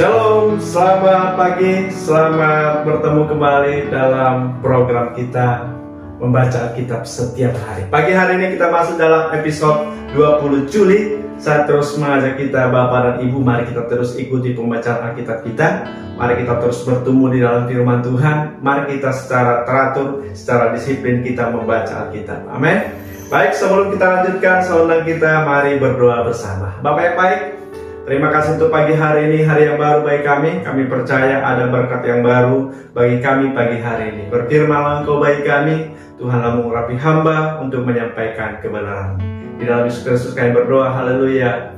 Shalom, selamat pagi, selamat bertemu kembali dalam program kita membaca Alkitab setiap hari. Pagi hari ini kita masuk dalam episode 20 Juli. Saya terus mengajak kita Bapak dan Ibu, mari kita terus ikuti pembacaan Alkitab kita. Mari kita terus bertumbuh di dalam firman Tuhan. Mari kita secara teratur, secara disiplin kita membaca Alkitab. Amin. Baik, sebelum kita lanjutkan saudara kita, mari berdoa bersama. Bapak yang baik, terima kasih untuk pagi hari ini, hari yang baru bagi kami. Kami percaya ada berkat yang baru bagi kami pagi hari ini. Berfirmanlah Engkau bagi kami, Tuhanlah mengurapi hamba untuk menyampaikan kebenaran. Di dalam Yesus Kristus kami berdoa, haleluya,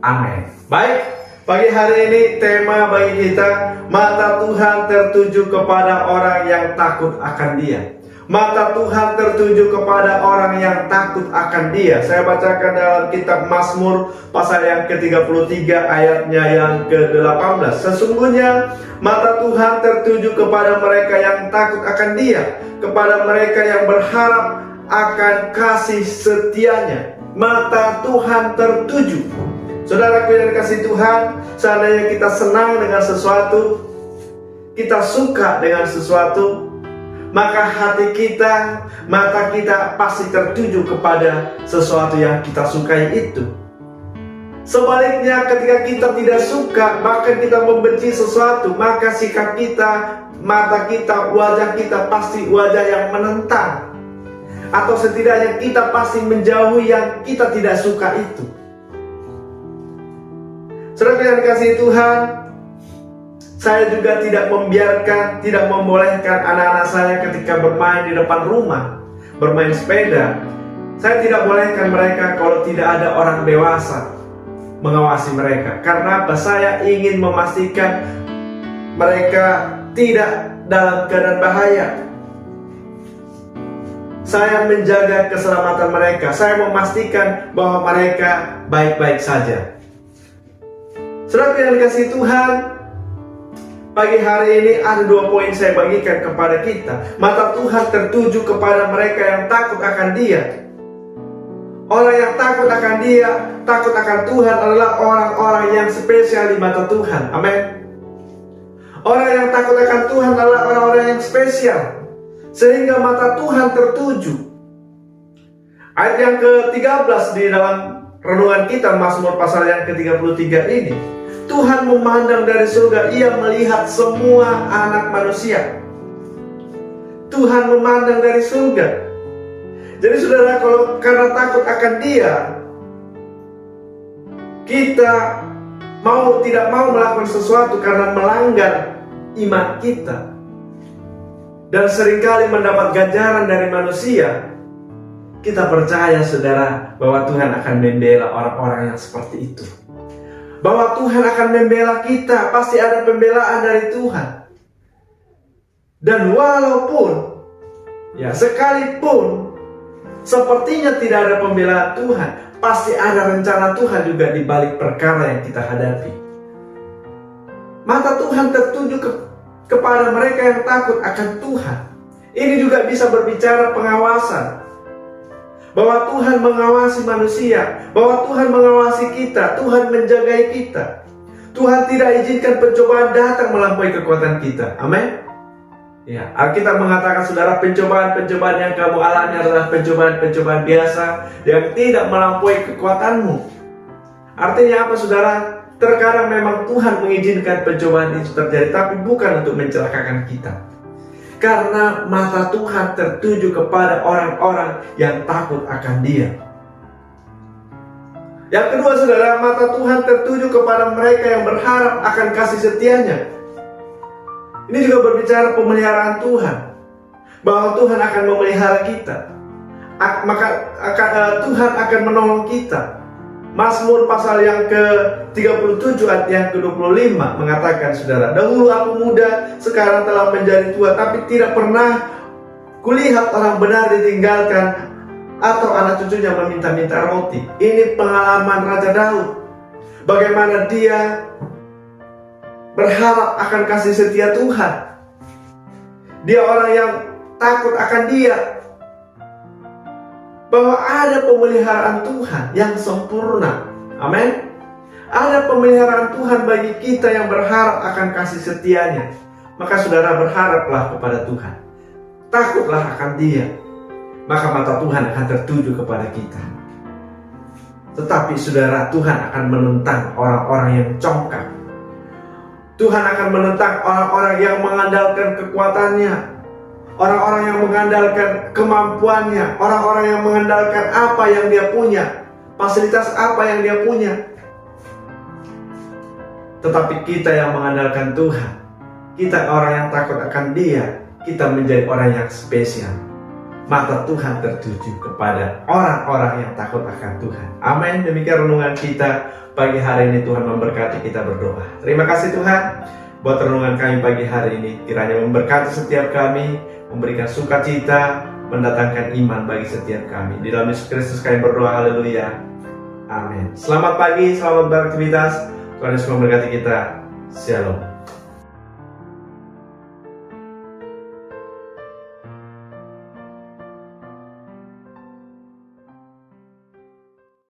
amin. Baik, pagi hari ini tema bagi kita, mata Tuhan tertuju kepada orang yang takut akan Dia. Mata Tuhan tertuju kepada orang yang takut akan Dia. Saya bacakan dalam kitab Mazmur pasal yang ke-33 ayatnya yang ke-18. Sesungguhnya mata Tuhan tertuju kepada mereka yang takut akan Dia, kepada mereka yang berharap akan kasih setianya. Mata Tuhan tertuju. Saudaraku yang dikasihi Tuhan, seandainya kita senang dengan sesuatu, kita suka dengan sesuatu, maka hati kita, mata kita pasti tertuju kepada sesuatu yang kita sukai itu. Sebaliknya, ketika kita tidak suka, bahkan kita membenci sesuatu, maka sikap kita, mata kita, wajah kita pasti wajah yang menentang. Atau setidaknya kita pasti menjauhi yang kita tidak suka itu. Saudara yang dikasihi Tuhan, saya juga tidak membiarkan, tidak membolehkan anak-anak saya ketika bermain di depan rumah, bermain sepeda. Saya tidak bolehkan mereka kalau tidak ada orang dewasa mengawasi mereka. Karena apa? Saya ingin memastikan mereka tidak dalam keadaan bahaya. Saya menjaga keselamatan mereka. Saya memastikan bahwa mereka baik-baik saja. Saudara yang dikasihi Tuhan, pagi hari ini ada 2 poin saya bagikan kepada kita. Mata Tuhan tertuju kepada mereka yang takut akan Dia. Orang yang takut akan Dia, takut akan Tuhan adalah orang-orang yang spesial di mata Tuhan. Amin. Orang yang takut akan Tuhan adalah orang-orang yang spesial, sehingga mata Tuhan tertuju. Ayat yang ke-13 di dalam renungan kita, Mazmur pasal yang ke-33 ini, Tuhan memandang dari surga, Ia melihat semua anak manusia. Tuhan memandang dari surga. Jadi saudara, kalau karena takut akan Dia, kita tidak mau melakukan sesuatu karena melanggar iman kita, dan seringkali mendapat ganjaran dari manusia, kita percaya saudara bahwa Tuhan akan membela orang-orang yang seperti itu. Bahwa Tuhan akan membela kita, pasti ada pembelaan dari Tuhan. Dan walaupun, sekalipun sepertinya tidak ada pembelaan Tuhan, pasti ada rencana Tuhan juga di balik perkara yang kita hadapi. Mata Tuhan tertuju kepada mereka yang takut akan Tuhan. Ini juga bisa berbicara pengawasan, bahwa Tuhan mengawasi manusia, bahwa Tuhan mengawasi kita, Tuhan menjagai kita. Tuhan tidak izinkan pencobaan datang melampaui kekuatan kita. Amin. Ya, Alkitab mengatakan saudara, pencobaan-pencobaan yang kamu alami adalah pencobaan-pencobaan biasa yang tidak melampaui kekuatanmu. Artinya apa saudara? Terkadang memang Tuhan mengizinkan pencobaan itu terjadi, tapi bukan untuk mencelakakan kita. Karena mata Tuhan tertuju kepada orang-orang yang takut akan Dia. Yang kedua saudara, mata Tuhan tertuju kepada mereka yang berharap akan kasih setianya. Ini juga berbicara pemeliharaan Tuhan, bahwa Tuhan akan memelihara kita, maka Tuhan akan menolong kita. Mazmur pasal yang ke-37 ayat yang ke-25 mengatakan saudara, dahulu aku muda, sekarang telah menjadi tua, tapi tidak pernah kulihat orang benar ditinggalkan atau anak cucunya meminta-minta roti. Ini pengalaman Raja Daud, bagaimana dia berharap akan kasih setia Tuhan. Dia orang yang takut akan Dia, bahwa ada pemeliharaan Tuhan yang sempurna. Amin. Ada pemeliharaan Tuhan bagi kita yang berharap akan kasih setianya. Maka saudara berharaplah kepada Tuhan. Takutlah akan Dia. Maka mata Tuhan akan tertuju kepada kita. Tetapi saudara, Tuhan akan menentang orang-orang yang congkak. Tuhan akan menentang orang-orang yang mengandalkan kekuatannya, orang-orang yang mengandalkan kemampuannya, orang-orang yang mengandalkan apa yang dia punya, fasilitas apa yang dia punya. Tetapi kita yang mengandalkan Tuhan, kita orang yang takut akan Dia, kita menjadi orang yang spesial. Mata Tuhan tertuju kepada orang-orang yang takut akan Tuhan. Amin. Demikian renungan kita pagi hari ini. Tuhan memberkati, kita berdoa. Terima kasih Tuhan buat renungan kami pagi hari ini. Kiranya memberkati setiap kami, memberikan sukacita, mendatangkan iman bagi setiap kami. Di dalam Yesus Kristus kami berdoa. Haleluya. Amin. Selamat pagi, selamat beraktivitas. Tuhan Yesus memberkati kita. Shalom.